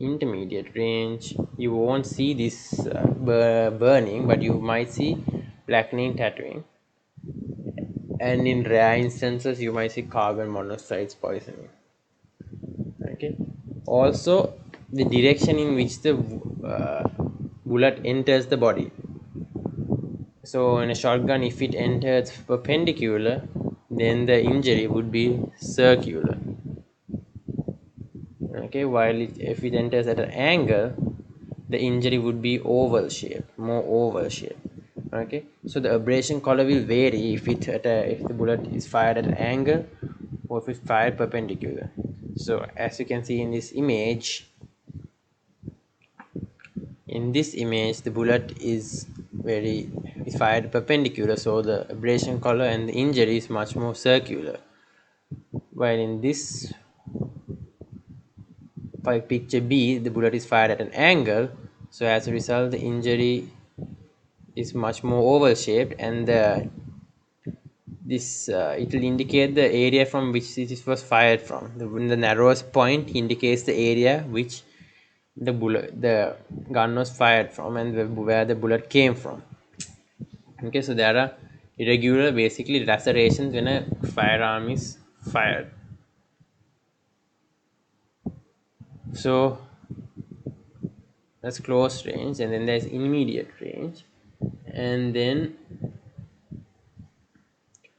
intermediate range, you won't see this burning, but you might see blackening, tattooing, and in rare instances you might see carbon monoxide poisoning. Okay, also the direction in which the uh, bullet enters the body. So in a shotgun, if it enters perpendicular, then the injury would be circular. Okay, while if it enters at an angle, the injury would be oval shape, more oval shape. Okay, so the abrasion color will vary if if the bullet is fired at an angle or if it's fired perpendicular. So as you can see in this image the bullet is fired perpendicular, so the abrasion color and the injury is much more circular, while in this picture B the bullet is fired at an angle, so as a result the injury is much more oval shaped, and this it will indicate the area from which it was fired from. The narrowest point indicates the area which the gun was fired from, and where the bullet came from. Okay, so there are irregular, basically lacerations when a firearm is fired. So that's close range, and then there's intermediate range, and then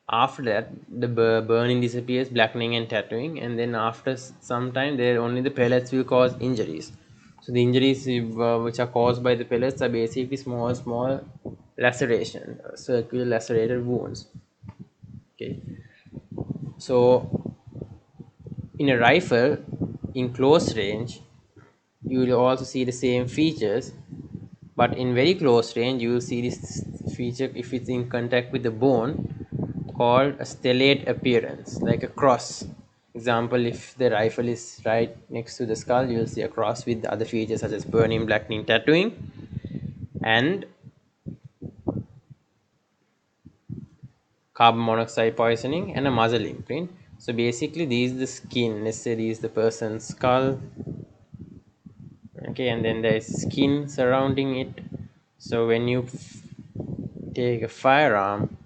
after that the burning disappears, blackening and tattooing, and then after some time there only the pellets will cause injuries. So the injuries which are caused by the pellets are basically small laceration, circular lacerated wounds. Okay, so in a rifle in close range you will also see the same features, but in very close range you will see this feature if it's in contact with the bone, called a stellate appearance, like a cross. Example, if the rifle is right next to the skull, you will see a cross with other features such as burning, blackening, tattooing, and carbon monoxide poisoning, and a muzzle imprint. So basically these the skin, let's say this is the person's skull. Okay, and then there is skin surrounding it. So when you take a firearm,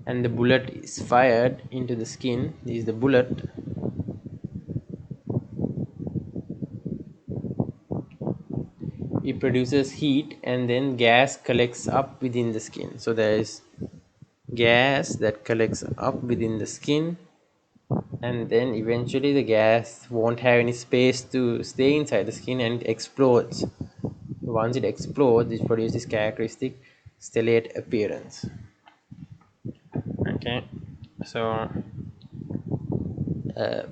and the bullet is fired into the skin, this is the bullet, it produces heat and then gas collects up within the skin. So there is gas that collects up within the skin, and then eventually the gas won't have any space to stay inside the skin and it explodes. Once it explodes, it produces characteristic stellate appearance. Okay, so a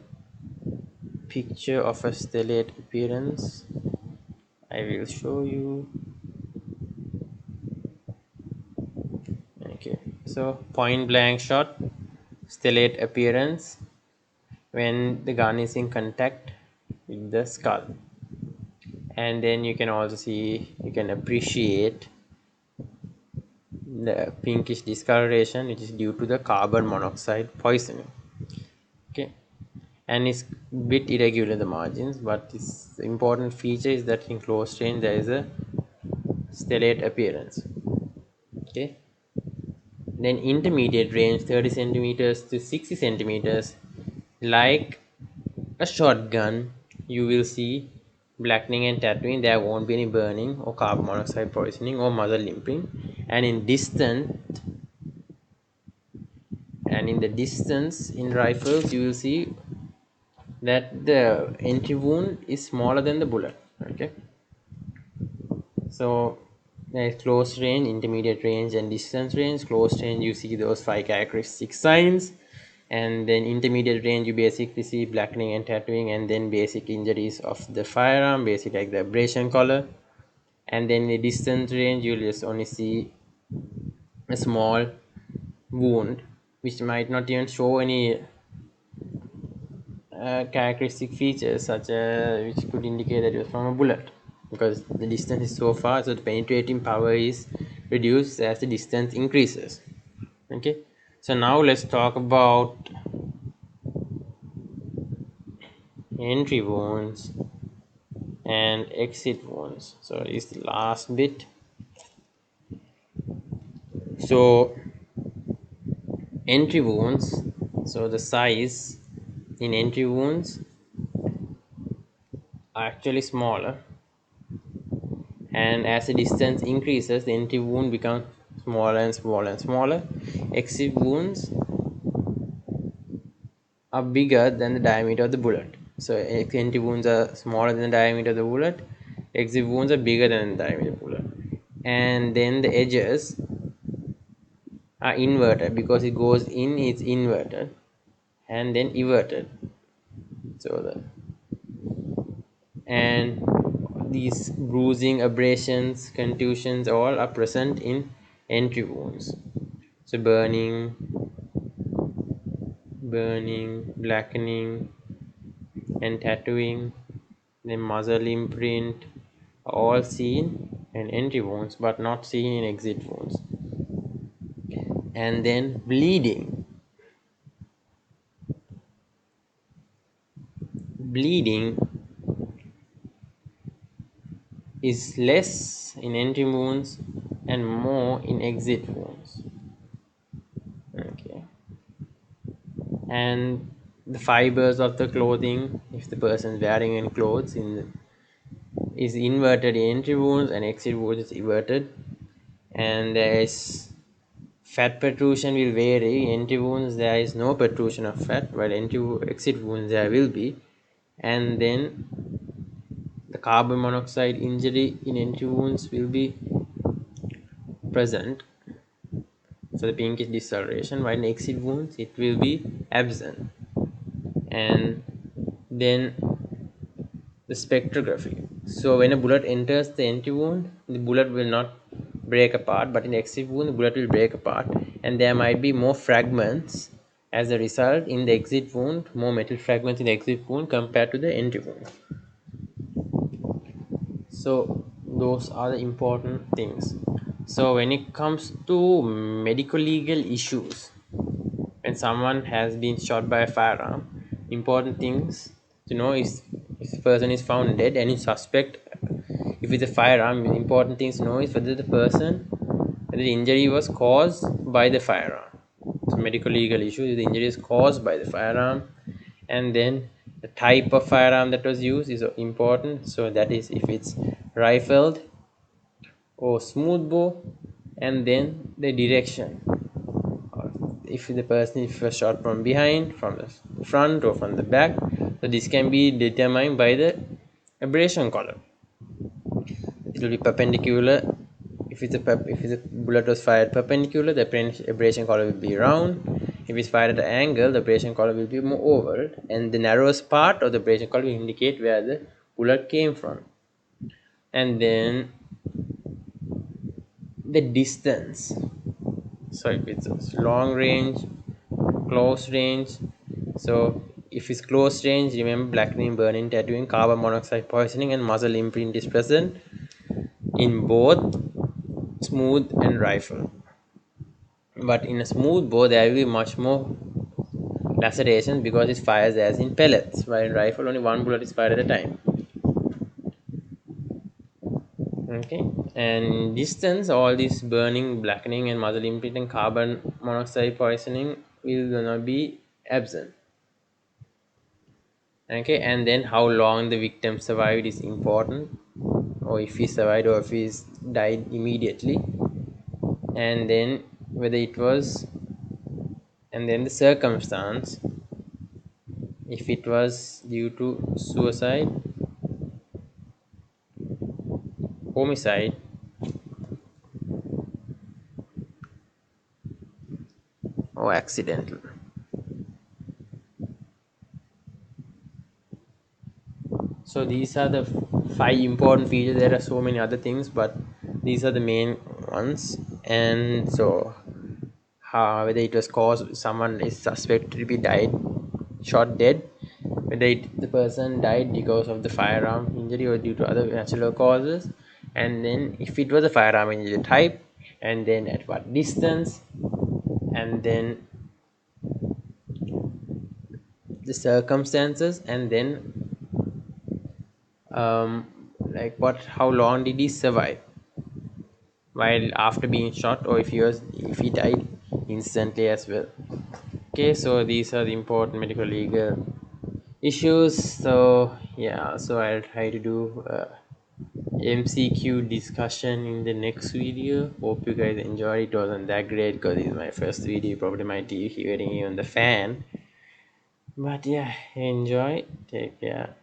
picture of a stellate appearance I will show you. Okay, so point blank shot, stellate appearance when the gun is in contact with the skull, and then you can also see, you can appreciate the pinkish discoloration which is due to the carbon monoxide poisoning. Okay, and it's bit irregular the margins, but this important feature is that in close range there is a stellate appearance. Okay, then intermediate range 30 centimeters to 60 centimeters, like a shotgun, you will see blackening and tattooing. There won't be any burning or carbon monoxide poisoning or muzzle limping, and in the distance in rifles you will see that the entry wound is smaller than the bullet. Okay, so there is close range, intermediate range, and distance range. Close range you see those 5 characteristic signs, and then intermediate range you basically see blackening and tattooing, and then basic injuries of the firearm, basic like the abrasion color. And then the distance range you'll just only see a small wound which might not even show any characteristic features such as which could indicate that it was from a bullet, because the distance is so far, so the penetrating power is reduced as the distance increases. Okay, So now let's talk about entry wounds and exit wounds. So it's the last bit. So entry wounds, so the size in entry wounds are actually smaller, and as the distance increases the entry wound becomes smaller and smaller and smaller. Exit wounds are bigger than the diameter of the bullet. So entry wounds are smaller than the diameter of the bullet, exit wounds are bigger than the diameter of the bullet. And then the edges are inverted because it goes in, it's inverted and then everted. So the and these bruising, abrasions, contusions all are present in entry wounds. So burning, blackening, and tattooing, then muzzle imprint, are all seen in entry wounds but not seen in exit wounds. And then bleeding is less in entry wounds and more in exit wounds. Okay. And the fibers of the clothing, if the person is wearing any clothes, is inverted in entry wounds and exit wounds is inverted. And there is fat protrusion will vary. In entry wounds there is no protrusion of fat, while exit wounds there will be. And then the carbon monoxide injury in entry wounds will be present, so the pinkish discoloration, while in exit wounds it will be absent. And then the spectrography. So when a bullet enters the entry wound, the bullet will not break apart, but in the exit wound the bullet will break apart, and there might be more fragments as a result in the exit wound, more metal fragments in the exit wound compared to the entry wound. So those are the important things. So when it comes to medical legal issues, when someone has been shot by a firearm, important things to know is if the person is found dead and you suspect if it's a firearm, important things to know is whether the injury was caused by the firearm. So medical legal issue is the injury is caused by the firearm. And then the type of firearm that was used is important, so that is if it's rifled or smooth bow. And then the direction, if the person if was shot from behind, from the front, or from the back. So this can be determined by the abrasion column. It will be perpendicular. If it's a bullet was fired perpendicular, the abrasion column will be round. If it's fired at an angle, the abrasion column will be more oval, and the narrowest part of the abrasion column will indicate where the bullet came from. And then the distance, so if it's long range, close range. So if it's close range, remember blackening, burning, tattooing, carbon monoxide poisoning, and muzzle imprint is present in both smooth and rifle. But in a smooth bow there will be much more laceration because it fires as in pellets, while in rifle only one bullet is fired at a time. Okay. And distance, all this burning, blackening, and muzzle imprint and carbon monoxide poisoning will gonna be absent. Okay. And then how long the victim survived is important, or if he survived or if he died immediately. And then whether it was, and then the circumstance, if it was due to suicide, homicide, or accidental. So these are the five important features. There are so many other things, but these are the main ones. And so whether it was caused, someone is suspected to be died, shot dead, whether the person died because of the firearm injury or due to other natural causes, and then if it was a firearm injury type, and then at what distance, and then the circumstances, and then like what, how long did he survive while after being shot, or if he died instantly as well. Okay, so these are the important medical legal issues. So yeah, so I'll try to do MCQ discussion in the next video. Hope you guys enjoyed. It wasn't that great because this is my first video. You probably might be hearing even the fan. But yeah, enjoy. Take care.